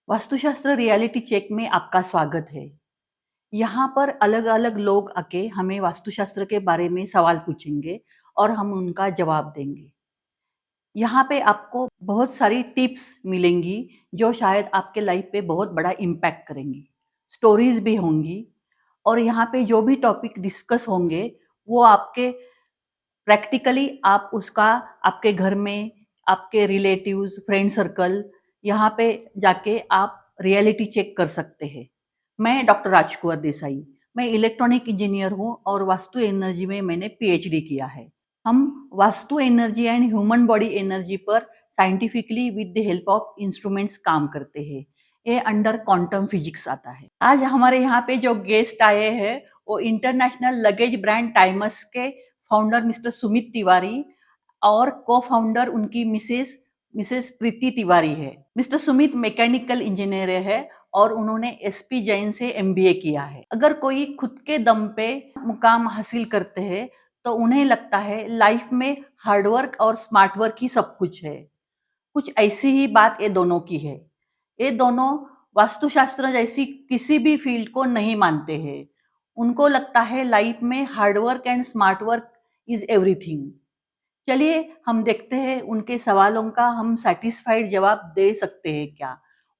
वास्तुशास्त्र reality check में आपका स्वागत है। यहाँ पर अलग-अलग लोग आके हमें वास्तुशास्त्र के बारे में सवाल पूछेंगे और हम उनका जवाब देंगे। यहाँ पे आपको बहुत सारी टिप्स मिलेंगी जो शायद आपके लाइफ पे बहुत बड़ा इम्पैक्ट करेंगी। स्टोरीज भी होंगी और यहाँ पे जो भी टॉपिक डिस्कस होंगे वो आपके प्रैक्टिकली आप उसका आपके घर में, आपके रिलेटिव्स, फ्रेंड सर्कल यहाँ पे जाके आप रियलिटी चेक कर सकते हैं। मैं डॉक्टर राजकुंवर देसाई, मैं इलेक्ट्रॉनिक इंजीनियर हूँ और वास्तु एनर्जी में मैंने पीएचडी किया है। हम vastu energy and human body energy पर scientifically with the help of instruments काम करते हैं। ये अंडर क्वांटम फिजिक्स आता है। आज हमारे यहाँ पे जो गेस्ट आए हैं वो इंटरनेशनल लगेज ब्रांड टाइमस के फाउंडर मिस्टर सुमित तिवारी और को-फाउंडर उनकी मिसेस मिसेस प्रीति तिवारी है। मिस्टर सुमित मैकेनिकल इंजीनियर है और उन्होंने एसपी जैन से एमबीए किया है। अगर कोई खुद के दम पे मुकाम हासिल करते हैं तो उन्हें लगता है लाइफ में हार्डवर्क और स्मार्ट वर्क ही सब कुछ है। कुछ ऐसी ही बात ये दोनों की है। ये दोनों वास्तुशास्त्र जैसी किसी भी फील्ड को नहीं मानते हैं। उनको लगता है लाइफ में hard work and smart work is everything. चलिए हम देखते हैं उनके सवालों का हम सैटिस्फाइड जवाब दे सकते हैं क्या,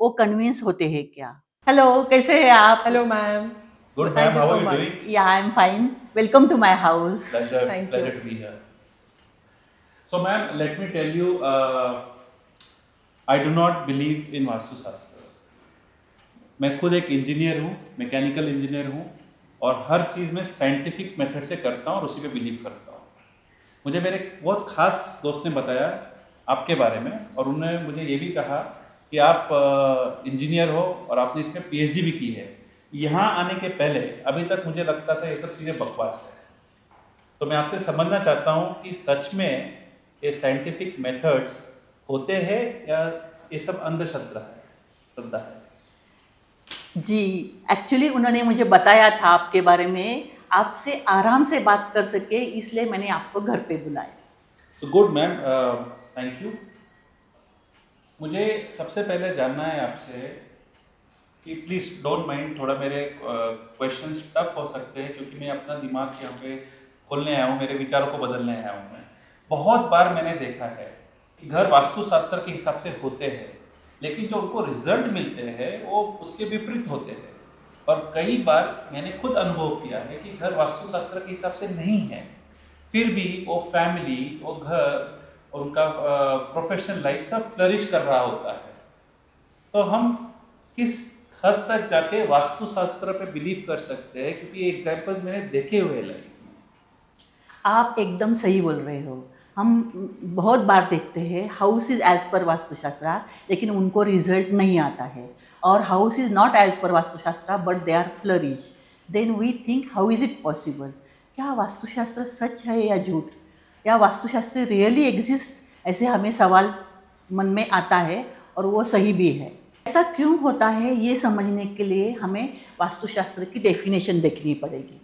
वो कन्विंस होते हैं क्या। हेलो, कैसे हैं आप? Hello, ma'am. Good, Thank ma'am. you How so are you much. doing? या I am fine, welcome to my house. Pleasure, Thank pleasure you. to be here. So, ma'am, let me tell you, I do not believe in Vastu Shastra. मैं खुद एक engineer हूँ, mechanical engineer हूँ और हर चीज़ में scientific method से करता हूँ और उसी पे बिलीव करता हूँ। मुझे मेरे बहुत खास दोस्त ने बताया आपके बारे में और उन्होंने मुझे ये भी कहा कि आप इंजीनियर हो और आपने इसमें पीएचडी भी की है। यहाँ आने के पहले अभी तक मुझे लगता था ये सब चीज़ें बकवास है। तो मैं आपसे समझना चाहता हूँ कि सच में ये साइंटिफिक मेथड्स होते हैं या ये सब अंधश्रद्धा है? जी, एक्चुअली उन्होंने मुझे बताया था आपके बारे में, आपसे आराम से बात कर सके इसलिए मैंने आपको घर पे बुलाया। तो गुड मैम, थैंक यू। मुझे सबसे पहले जानना है आपसे कि प्लीज़ डोंट माइंड, थोड़ा मेरे क्वेश्चंस टफ हो सकते हैं क्योंकि मैं अपना दिमाग यहाँ पे खोलने आया हूँ, मेरे विचारों को बदलने आया हूँ। मैं बहुत बार मैंने देखा है कि घर वास्तुशास्त्र के हिसाब से होते हैं लेकिन जो उनको रिजल्ट मिलते हैं वो उसके विपरीत होते हैं। और कई बार मैंने खुद अनुभव किया है कि घर वास्तुशास्त्र के हिसाब से नहीं है, फिर भी वो फैमिली, वो घर और उनका प्रोफेशनल लाइफ सब फ्लरिश कर रहा होता है। तो हम किस हद तक जाके वास्तुशास्त्र पे बिलीव कर सकते हैं, क्योंकि ये एग्जाम्पल्स मैंने देखे हुए हैं लाइफ में। आप एकदम सही बोल रहे हो। हम बहुत बार देखते हैं हाउस इज एज पर वास्तुशास्त्र लेकिन उनको रिजल्ट नहीं आता है, और house is not as per Vastushastra but they are flourish. Then we think how is it possible? क्या वास्तुशास्त्र सच है या झूठ, या वास्तुशास्त्र रियली एग्जिस्ट? ऐसे हमें सवाल मन में आता है और वो सही भी है। ऐसा क्यों होता है ये समझने के लिए हमें वास्तुशास्त्र की डेफिनेशन देखनी पड़ेगी।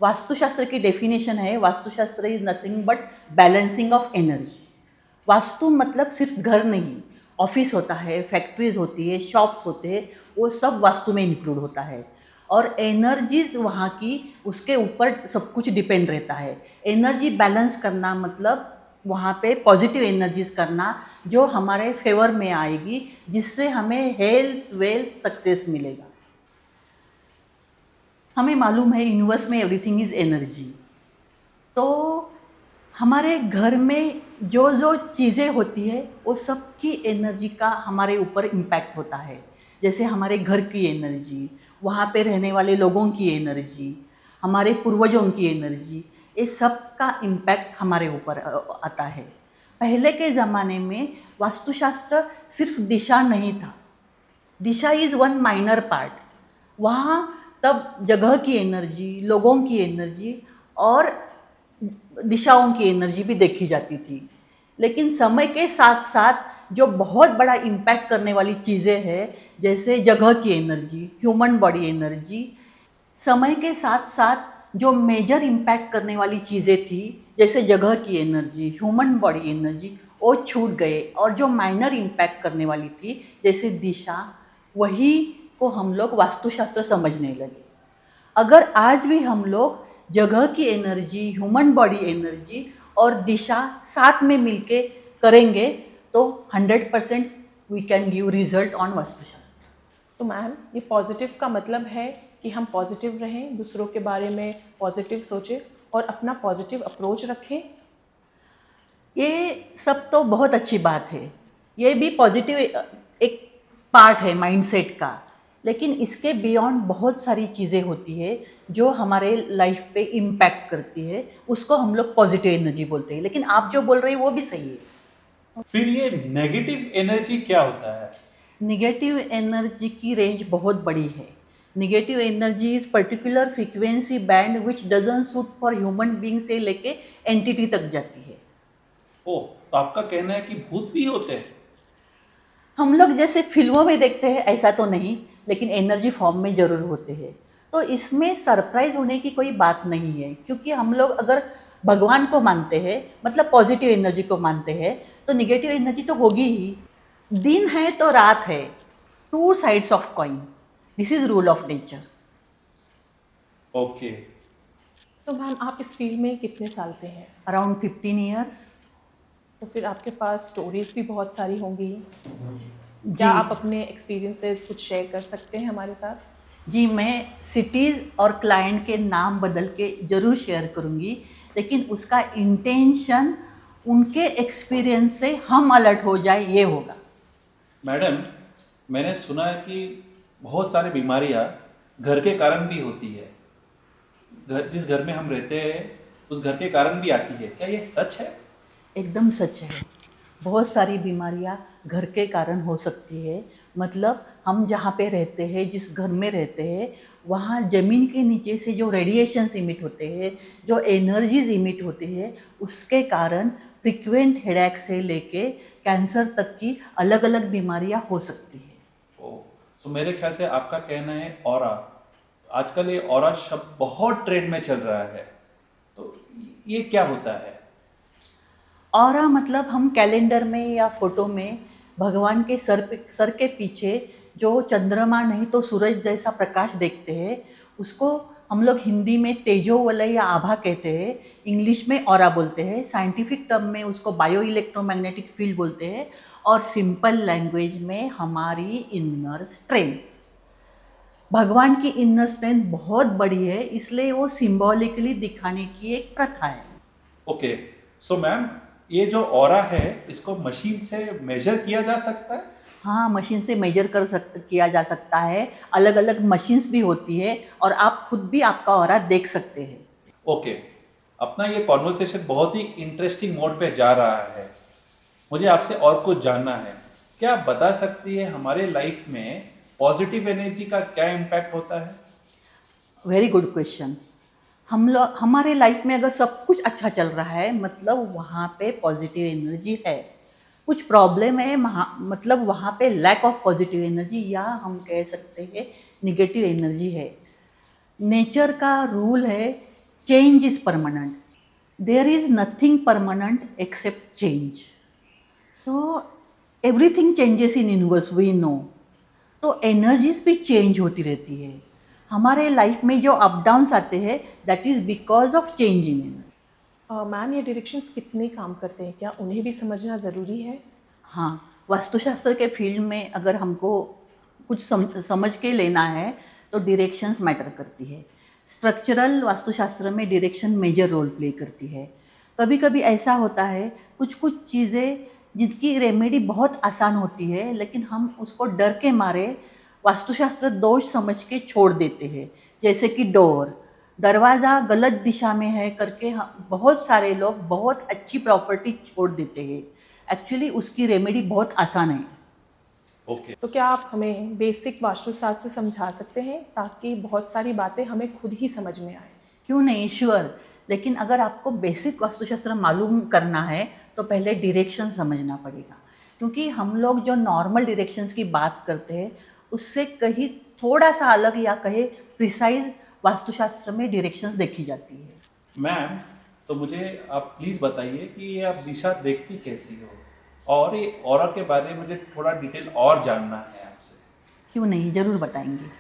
वास्तुशास्त्र की डेफिनेशन है, Vastushastra is nothing but balancing of energy. Vastu मतलब सिर्फ घर नहीं, ऑफिस होता है, फैक्ट्रीज होती है, शॉप्स होते हैं, वो सब वास्तु में इंक्लूड होता है। और एनर्जीज वहाँ की, उसके ऊपर सब कुछ डिपेंड रहता है। एनर्जी बैलेंस करना मतलब वहाँ पे पॉजिटिव एनर्जीज करना जो हमारे फेवर में आएगी, जिससे हमें हेल्थ, वेल्थ, सक्सेस मिलेगा। हमें मालूम है यूनिवर्स में एवरीथिंग इज एनर्जी। तो हमारे घर में जो जो चीज़ें होती है वो सब की एनर्जी का हमारे ऊपर इम्पैक्ट होता है। जैसे हमारे घर की एनर्जी, वहाँ पे रहने वाले लोगों की एनर्जी, हमारे पूर्वजों की एनर्जी, ये सब का इम्पैक्ट हमारे ऊपर आता है। पहले के ज़माने में वास्तुशास्त्र सिर्फ दिशा नहीं था, दिशा इज़ वन माइनर पार्ट। वहाँ तब जगह की एनर्जी, लोगों की एनर्जी और दिशाओं की एनर्जी भी देखी जाती थी। लेकिन समय के साथ साथ जो बहुत बड़ा इम्पैक्ट करने वाली चीज़ें हैं, जैसे जगह की एनर्जी, ह्यूमन बॉडी एनर्जी, समय के साथ साथ जो मेजर इम्पैक्ट करने वाली चीज़ें थी जैसे जगह की एनर्जी, ह्यूमन बॉडी एनर्जी, वो छूट गए। और जो माइनर इम्पैक्ट करने वाली थी जैसे दिशा, वही को हम लोग वास्तुशास्त्र समझने लगे। अगर आज भी हम लोग जगह की एनर्जी, ह्यूमन बॉडी एनर्जी और दिशा साथ में मिलके करेंगे तो 100% we can give result on Vastushastra. तो मैम, ये पॉजिटिव का मतलब है कि हम पॉजिटिव रहें, दूसरों के बारे में पॉजिटिव सोचें और अपना पॉजिटिव अप्रोच रखें। ये सब तो बहुत अच्छी बात है, ये भी पॉजिटिव एक पार्ट है माइंडसेट का, लेकिन इसके बियॉन्ड बहुत सारी चीज़ें होती है जो हमारे लाइफ पे इम्पैक्ट करती है, उसको हम लोग पॉजिटिव एनर्जी बोलते हैं। लेकिन आप जो बोल रहे हैं वो भी सही है। फिर ये नेगेटिव एनर्जी क्या होता है? निगेटिव एनर्जी की रेंज बहुत बड़ी है। Negative energy is particular frequency band which doesn't suit for human being से लेके एंटिटी तक जाती है। ओ, तो आपका कहना है कि भूत भी होते हैं? हम लोग जैसे फिल्मों में देखते हैं ऐसा तो नहीं, लेकिन एनर्जी फॉर्म में ज़रूर होते हैं। तो इसमें सरप्राइज होने की कोई बात नहीं है, क्योंकि हम लोग अगर भगवान को मानते हैं, मतलब पॉजिटिव एनर्जी को मानते हैं, तो निगेटिव एनर्जी तो होगी ही। दिन है तो रात है, two sides of coin, this is rule of nature. Okay. So ma'am, आप इस फील्ड में कितने साल से हैं? Around 15 years. तो फिर आपके पास स्टोरीज भी बहुत सारी होंगी। जी क्या आप अपने एक्सपीरियंसेस कुछ शेयर कर सकते हैं हमारे साथ? जी, मैं सिटीज़ और क्लाइंट के नाम बदल के ज़रूर शेयर करूँगी, लेकिन उसका इंटेंशन उनके एक्सपीरियंस से हम अलर्ट हो जाए ये होगा। मैडम, मैंने सुना है कि बहुत सारी बीमारियां घर के कारण भी होती है। जिस घर में हम रहते हैं उस घर के कारण भी आती है, क्या ये सच है? एकदम सच है। बहुत सारी बीमारियां घर के कारण हो सकती है। मतलब हम जहाँ पे रहते हैं, जिस घर में रहते हैं, वहाँ ज़मीन के नीचे से जो रेडिएशंस इमिट होते हैं, जो एनर्जीज इमिट होती है, उसके कारण फ्रिक्वेंट हेडेक से लेके कैंसर तक की अलग अलग बीमारियां हो सकती है। ओ, तो मेरे ख्याल से आपका कहना है ऑरा। आजकल ये ऑरा शब्द बहुत ट्रेंड में चल रहा है, तो ये क्या होता है? ऑरा मतलब हम कैलेंडर में या फोटो में भगवान के सर के पीछे जो चंद्रमा नहीं तो सूरज जैसा प्रकाश देखते हैं, उसको हम लोग हिंदी में तेजोवलय या आभा कहते हैं, इंग्लिश में ऑरा बोलते हैं, साइंटिफिक टर्म में उसको बायो इलेक्ट्रोमैग्नेटिक फील्ड बोलते हैं, और सिंपल लैंग्वेज में हमारी इनर स्ट्रेंथ। भगवान की इनर स्ट्रेंथ बहुत बड़ी है, इसलिए वो सिंबॉलिकली दिखाने की एक प्रथा है। ओके, सो मैम, ये जो ऑरा है इसको मशीन से मेजर किया जा सकता है? हाँ, मशीन से मेजर किया जा सकता है। अलग अलग मशीन्स भी होती है और आप खुद भी आपका ऑरा देख सकते हैं। ओके, अपना ये कॉन्वर्सेशन बहुत ही इंटरेस्टिंग मोड पे जा रहा है। मुझे आपसे और कुछ जानना है। क्या आप बता सकती है हमारे लाइफ में पॉजिटिव एनर्जी का क्या इम्पैक्ट होता है? Very good question. हम लोग हमारे लाइफ में अगर सब कुछ अच्छा चल रहा है, मतलब वहाँ पे पॉजिटिव एनर्जी है। कुछ प्रॉब्लम है मतलब वहाँ पे लैक ऑफ पॉजिटिव एनर्जी, या हम कह सकते हैं निगेटिव एनर्जी है। नेचर का रूल है, change is permanent, there is nothing permanent except change. So everything changes in universe, we know. तो एनर्जीज भी चेंज होती रहती है। हमारे लाइफ में जो अप डाउन्स आते हैं, that is because of change in energy. Ma'am, ये डायरेक्शंस कितने काम करते हैं? क्या उन्हें भी समझना ज़रूरी है? हाँ, वास्तुशास्त्र के फील्ड में अगर हमको कुछ समझ के लेना है तो डायरेक्शंस मैटर करती है। स्ट्रक्चरल वास्तुशास्त्र में डायरेक्शन मेजर रोल प्ले करती है। कभी कभी ऐसा होता है, कुछ कुछ चीज़ें जिनकी रेमेडी बहुत आसान होती है, लेकिन हम उसको डर के मारे वास्तुशास्त्र दोष समझ के छोड़ देते हैं। जैसे कि डोर, दरवाज़ा गलत दिशा में है करके बहुत सारे लोग बहुत अच्छी प्रॉपर्टी छोड़ देते हैं। एक्चुअली उसकी रेमेडी बहुत आसान है। ओके, तो क्या आप हमें बेसिक वास्तुशास्त्र समझा सकते हैं ताकि बहुत सारी बातें हमें खुद ही समझ में आए? क्यों नहीं, श्योर। लेकिन अगर आपको बेसिक वास्तुशास्त्र मालूम करना है तो पहले डायरेक्शन समझना पड़ेगा, क्योंकि हम लोग जो नॉर्मल डायरेक्शंस की बात करते हैं उससे कहीं थोड़ा सा अलग या कहे प्रिसाइज वास्तुशास्त्र में डायरेक्शंस देखी जाती है। मैम, तो मुझे आप प्लीज़ बताइए कि ये आप दिशा देखती कैसी हो, और ये ऑरा के बारे में मुझे थोड़ा डिटेल और जानना है आपसे। क्यों नहीं, ज़रूर बताएंगे।